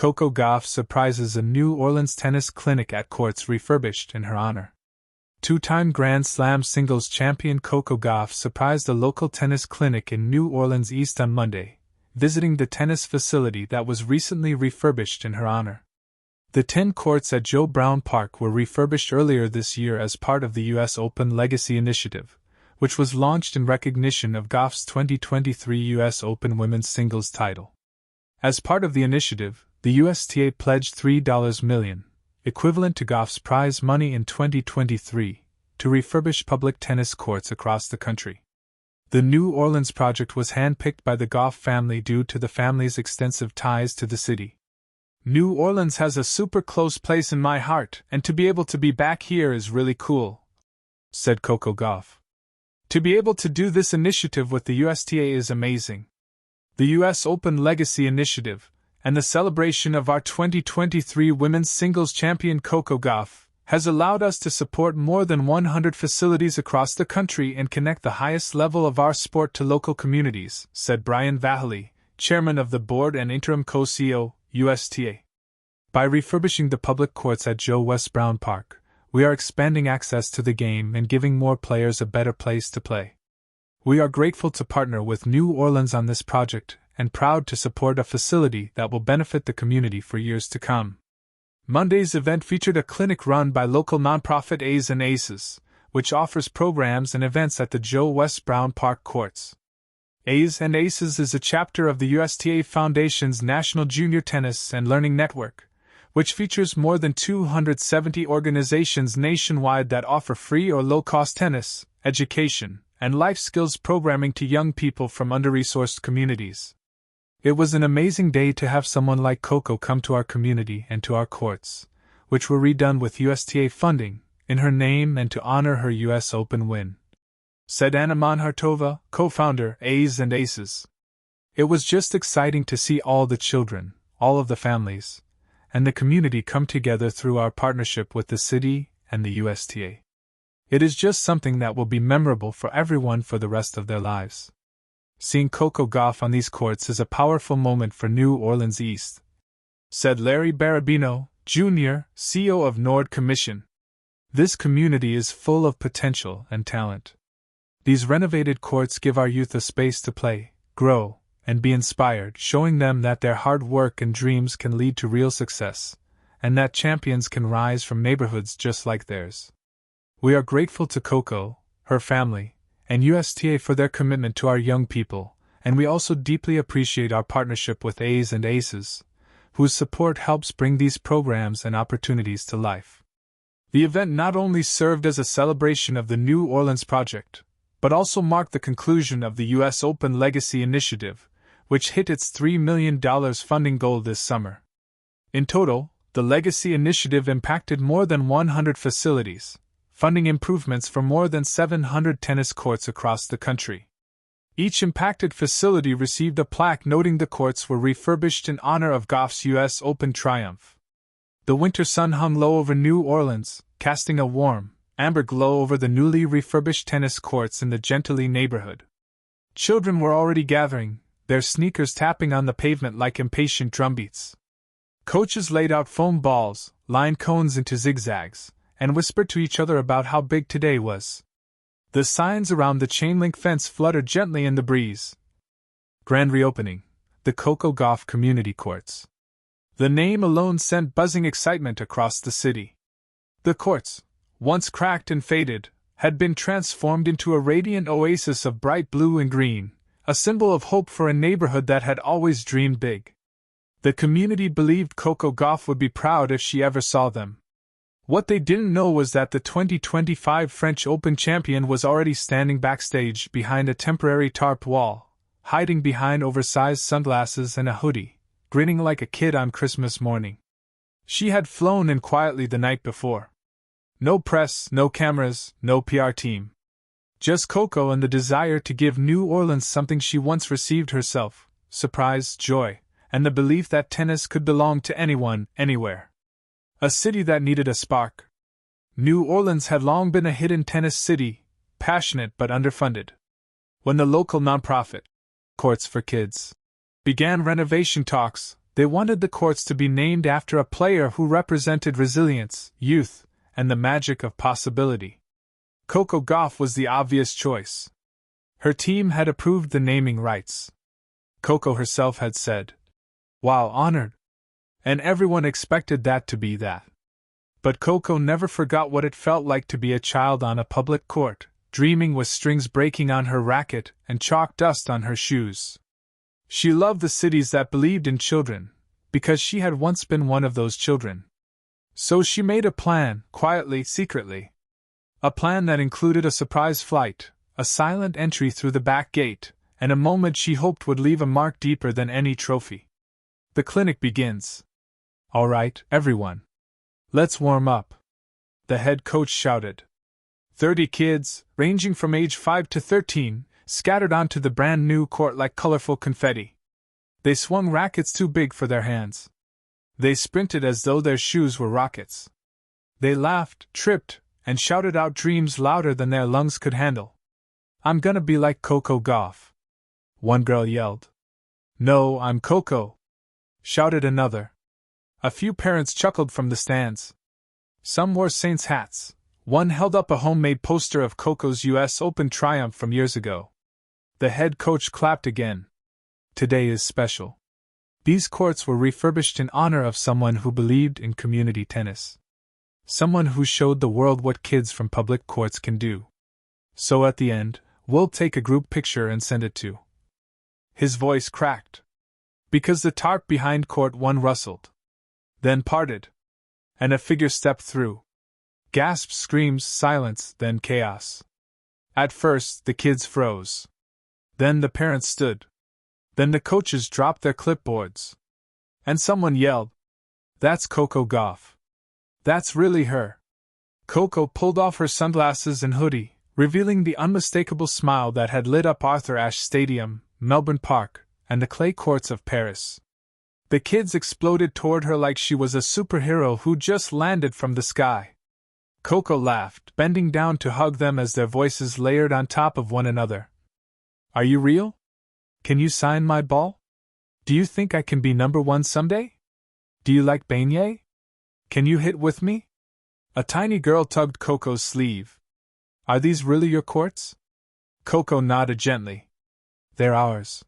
Coco Gauff surprises a New Orleans tennis clinic at courts refurbished in her honor. Two-time Grand Slam singles champion Coco Gauff surprised a local tennis clinic in New Orleans East on Monday, visiting the tennis facility that was recently refurbished in her honor. The 10 courts at Joe Brown Park were refurbished earlier this year as part of the U.S. Open Legacy Initiative, which was launched in recognition of Gauff's 2023 U.S. Open women's singles title. As part of the initiative, the USTA pledged $3 million, equivalent to Gauff's prize money in 2023, to refurbish public tennis courts across the country. The New Orleans project was handpicked by the Gauff family due to the family's extensive ties to the city. New Orleans has a super close place in my heart, and to be able to be back here is really cool, said Coco Gauff. To be able to do this initiative with the USTA is amazing. The U.S. Open Legacy Initiative, and the celebration of our 2023 women's singles champion Coco Gauff, has allowed us to support more than 100 facilities across the country and connect the highest level of our sport to local communities, said Brian Vahely, chairman of the board and interim co-CEO, USTA. By refurbishing the public courts at Joe West Brown Park, we are expanding access to the game and giving more players a better place to play. We are grateful to partner with New Orleans on this project and proud to support a facility that will benefit the community for years to come. Monday's event featured a clinic run by local nonprofit A's and Aces, which offers programs and events at the Joe West Brown Park courts. A's and Aces is a chapter of the USTA Foundation's National Junior Tennis and Learning Network, which features more than 270 organizations nationwide that offer free or low-cost tennis, education, and life skills programming to young people from under-resourced communities. It was an amazing day to have someone like Coco come to our community and to our courts, which were redone with USTA funding, in her name and to honor her U.S. Open win, said Anna Monhartova, co-founder, A's and Aces. It was just exciting to see all the children, all of the families, and the community come together through our partnership with the city and the USTA. It is just something that will be memorable for everyone for the rest of their lives. Seeing Coco Gauff on these courts is a powerful moment for New Orleans East, said Larry Barabino, Jr., CEO of Nord Commission. This community is full of potential and talent. These renovated courts give our youth a space to play, grow, and be inspired, showing them that their hard work and dreams can lead to real success, and that champions can rise from neighborhoods just like theirs. We are grateful to Coco, her family, and USTA for their commitment to our young people, and we also deeply appreciate our partnership with A's and Aces, whose support helps bring these programs and opportunities to life. The event not only served as a celebration of the New Orleans project, but also marked the conclusion of the U.S. Open Legacy Initiative, which hit its $3 million funding goal this summer. In total, the Legacy Initiative impacted more than 100 facilities, funding improvements for more than 700 tennis courts across the country. Each impacted facility received a plaque noting the courts were refurbished in honor of Gauff's U.S. Open triumph. The winter sun hung low over New Orleans, casting a warm, amber glow over the newly refurbished tennis courts in the Gentilly neighborhood. Children were already gathering, their sneakers tapping on the pavement like impatient drumbeats. Coaches laid out foam balls, lined cones into zigzags, and whispered to each other about how big today was. The signs around the chain-link fence fluttered gently in the breeze. Grand reopening, the Coco Gauff Community Courts. The name alone sent buzzing excitement across the city. The courts, once cracked and faded, had been transformed into a radiant oasis of bright blue and green, a symbol of hope for a neighborhood that had always dreamed big. The community believed Coco Gauff would be proud if she ever saw them. What they didn't know was that the 2025 French Open champion was already standing backstage behind a temporary tarp wall, hiding behind oversized sunglasses and a hoodie, grinning like a kid on Christmas morning. She had flown in quietly the night before. No press, no cameras, no PR team. Just Coco and the desire to give New Orleans something she once received herself, surprise, joy, and the belief that tennis could belong to anyone, anywhere. A city that needed a spark. New Orleans had long been a hidden tennis city, passionate but underfunded. When the local nonprofit, Courts for Kids, began renovation talks, They wanted the courts to be named after a player who represented resilience, youth, and the magic of possibility. Coco Gauff was the obvious choice. Her team had approved the naming rights. Coco herself had said, "Wow, honored." And everyone expected that to be that. But Coco never forgot what it felt like to be a child on a public court, dreaming with strings breaking on her racket and chalk dust on her shoes. She loved the cities that believed in children, because she had once been one of those children. So she made a plan, quietly, secretly. A plan that included a surprise flight, a silent entry through the back gate, and a moment she hoped would leave a mark deeper than any trophy. The clinic begins. "All right, everyone. Let's warm up," the head coach shouted. 30 kids, ranging from age 5 to 13, scattered onto the brand new court like colorful confetti. They swung rackets too big for their hands. They sprinted as though their shoes were rockets. They laughed, tripped, and shouted out dreams louder than their lungs could handle. "I'm gonna be like Coco Gauff," one girl yelled. "No, I'm Coco," shouted another. A few parents chuckled from the stands. Some wore Saints hats. One held up a homemade poster of Coco's U.S. Open triumph from years ago. The head coach clapped again. "Today is special. These courts were refurbished in honor of someone who believed in community tennis. Someone who showed the world what kids from public courts can do. So at the end, we'll take a group picture and send it to." His voice cracked. Because the tarp behind court 1 rustled. Then parted. And a figure stepped through. Gasps, screams, silence, then chaos. At first, the kids froze. Then the parents stood. Then the coaches dropped their clipboards. And someone yelled, "That's Coco Gauff. That's really her." Coco pulled off her sunglasses and hoodie, revealing the unmistakable smile that had lit up Arthur Ashe Stadium, Melbourne Park, and the clay courts of Paris. The kids exploded toward her like she was a superhero who just landed from the sky. Coco laughed, bending down to hug them as their voices layered on top of one another. "Are you real? Can you sign my ball? Do you think I can be #1 someday? Do you like beignet? Can you hit with me?" A tiny girl tugged Coco's sleeve. "Are these really your courts?" Coco nodded gently. "They're ours."